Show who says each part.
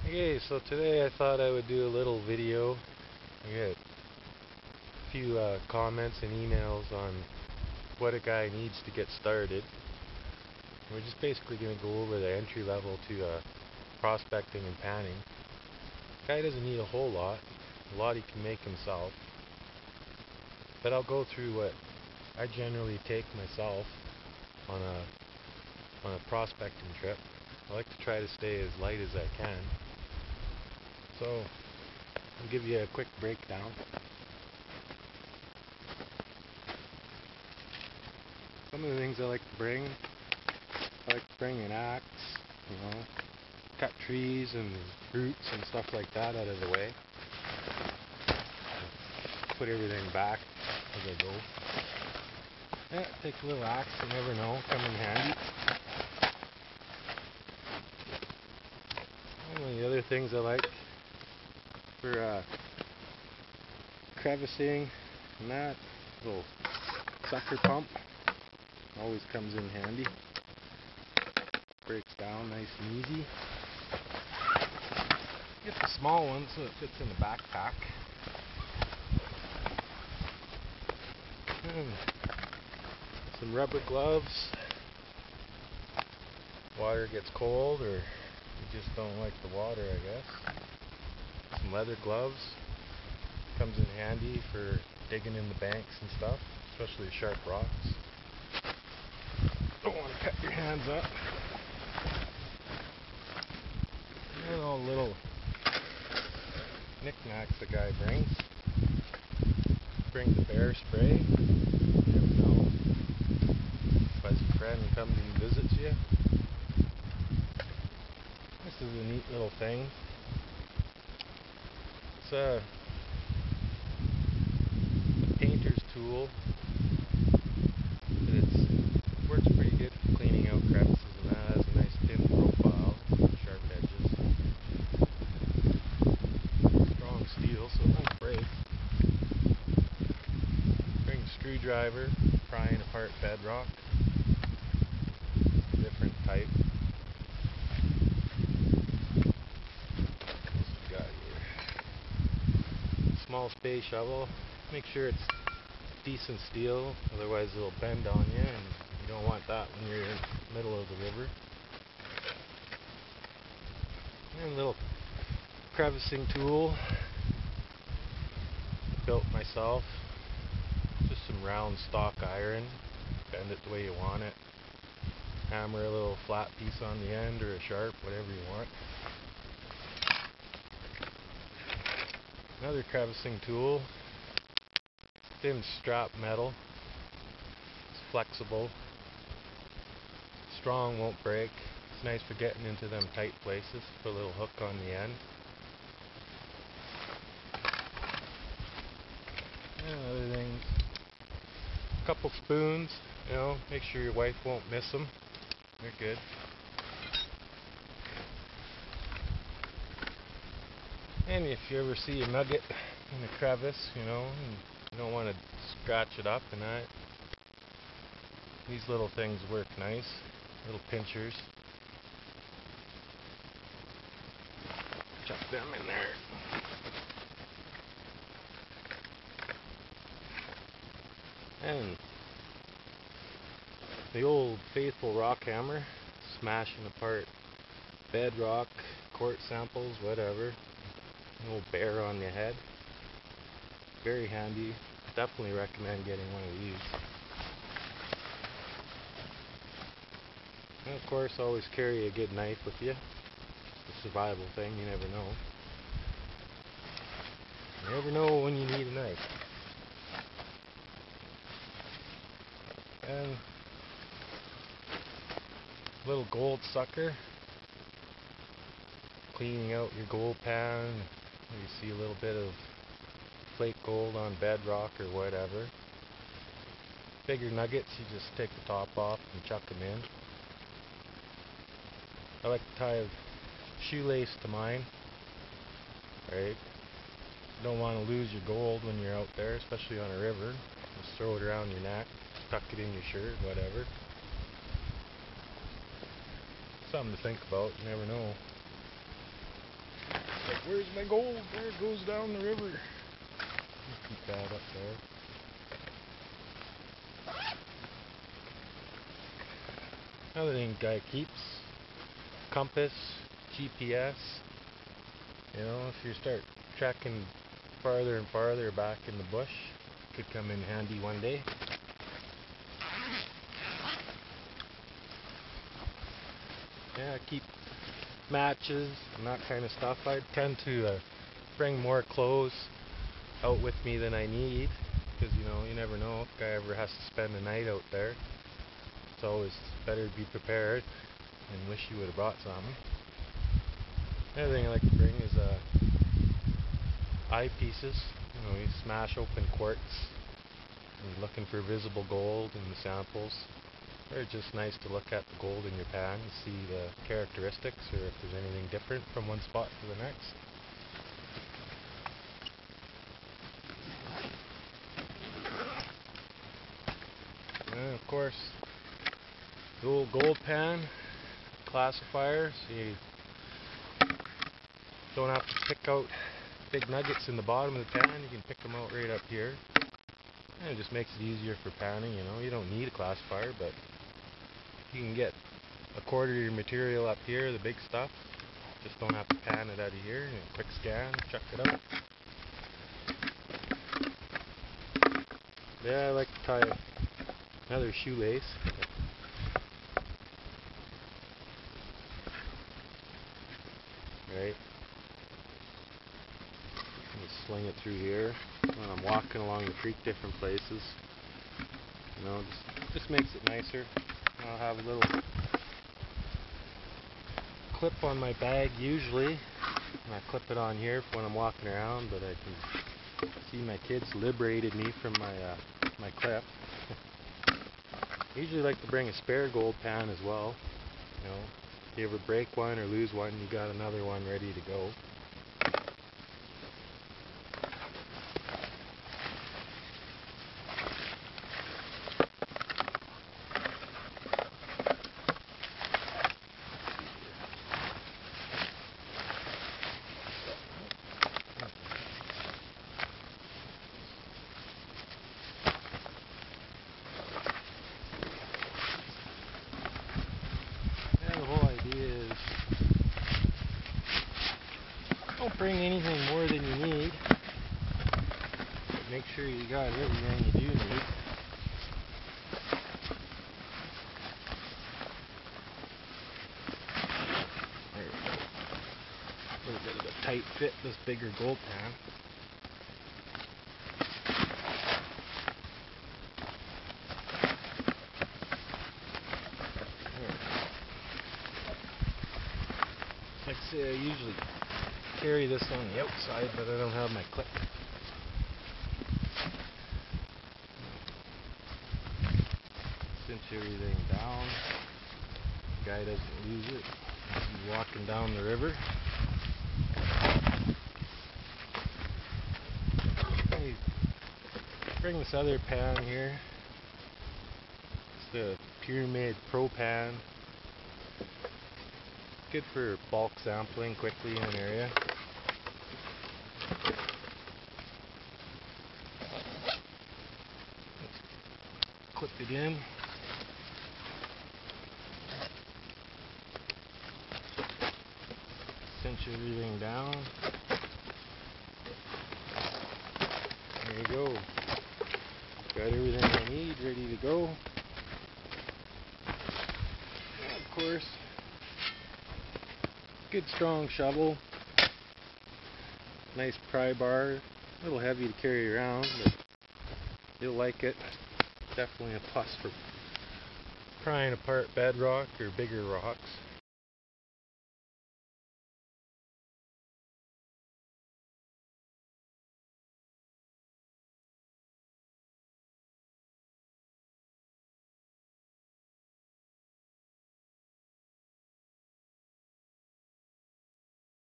Speaker 1: Okay, so today I thought I would do a little video. I got a few comments and emails on what a guy needs to get started. We're just basically going to go over the entry level to prospecting and panning. Guy doesn't need a whole lot. A lot he can make himself. But I'll go through what I generally take myself on a prospecting trip. I like to try to stay as light as I can. So, I'll give you a quick breakdown. Some of the things I like to bring an axe, cut trees and roots and stuff like that out of the way. Put everything back as I go. Yeah, take a little axe, you never know, come in handy. One of the other things I like for crevicing and that, little sucker pump always comes in handy. Breaks down nice and easy. Get the small one so it fits in the backpack. And some rubber gloves. Water gets cold or you just don't like the water, I guess. Some leather gloves. Comes in handy for digging in the banks and stuff, especially sharp rocks. Don't want to cut your hands up. And all the little knickknacks the guy brings. Bring the bear spray. You never know. Fuzzy friend comes and visits you. This is a neat little thing. It's a painter's tool. But it works pretty good for cleaning out crevices and that. Has a nice thin profile, sharp edges. Strong steel so it won't break. Bring a screwdriver, prying apart bedrock. Different type. What's we got here? Small spade shovel. Make sure it's decent steel, otherwise it'll bend on you, and you don't want that when you're in the middle of the river. And a little crevicing tool. Built myself. Just some round stock iron. Bend it the way you want it. Hammer a little flat piece on the end or a sharp, whatever you want. Another crevicing tool. Thin strap metal. It's flexible. Strong, won't break. It's nice for getting into them tight places. Put a little hook on the end. And other things. A couple spoons. Make sure your wife won't miss them. They're good. And if you ever see a nugget in a crevice, and you don't want to scratch it up and that, these little things work nice. Little pinchers. Chuck them in there. And the old faithful rock hammer, smashing apart bedrock, quartz samples, whatever. An old bear on the head. Very handy. Definitely recommend getting one of these. And of course, always carry a good knife with you. It's a survival thing, you never know. You never know when you need a knife. And a little gold sucker. Cleaning out your gold pan. You see a little bit of flake gold on bedrock or whatever. Bigger nuggets, you just take the top off and chuck them in. I like to tie a shoelace to mine. Right? You don't want to lose your gold when you're out there, especially on a river. Just throw it around your neck, tuck it in your shirt, whatever. Something to think about, you never know.
Speaker 2: Like, where's my gold? There it goes down the river.
Speaker 1: Keep that up there. Another thing guy keeps, compass, GPS. You know, if you start trekking farther and farther back in the bush, could come in handy one day. Yeah, keep matches and that kind of stuff. I tend to bring more clothes out with me than I need, because you know, you never know if a guy ever has to spend a night out there. It's always better to be prepared and wish you would have brought something. Another thing I like to bring is eyepieces. You know, you smash open quartz and looking for visible gold in the samples. They're just nice to look at the gold in your pan and see the characteristics, or if there's anything different from one spot to the next. And of course, the old gold pan classifier, so you don't have to pick out big nuggets in the bottom of the pan. You can pick them out right up here, and it just makes it easier for panning. You know, you don't need a classifier, but you can get a quarter of your material up here, the big stuff. Just don't have to pan it out of here. And quick scan, check it out. Yeah, I like to tie another shoelace. Right. Just sling it through here when I'm walking along the creek, different places. You know, just makes it nicer. I'll have a little clip on my bag usually, and I clip it on here for when I'm walking around, but I can see my kids liberated me from my clip. I usually like to bring a spare gold pan as well. You know, if you ever break one or lose one, you got another one ready to go. Don't bring anything more than you need. Make sure you got everything you do need. There we go. A little bit of a tight fit, this bigger gold pan. Like I say, I usually carry this on the outside, but I don't have my clip. Cinch everything down. The guy doesn't lose it. He's walking down the river. I bring this other pan here. It's the Pyramid Pro Pan. Good for bulk sampling quickly in an area. Clip it in. Cinch everything down. There you go. Got everything I need ready to go. And of course, good strong shovel. Nice pry bar. A little heavy to carry around, but you'll like it. Definitely a plus for prying apart bedrock or bigger rocks.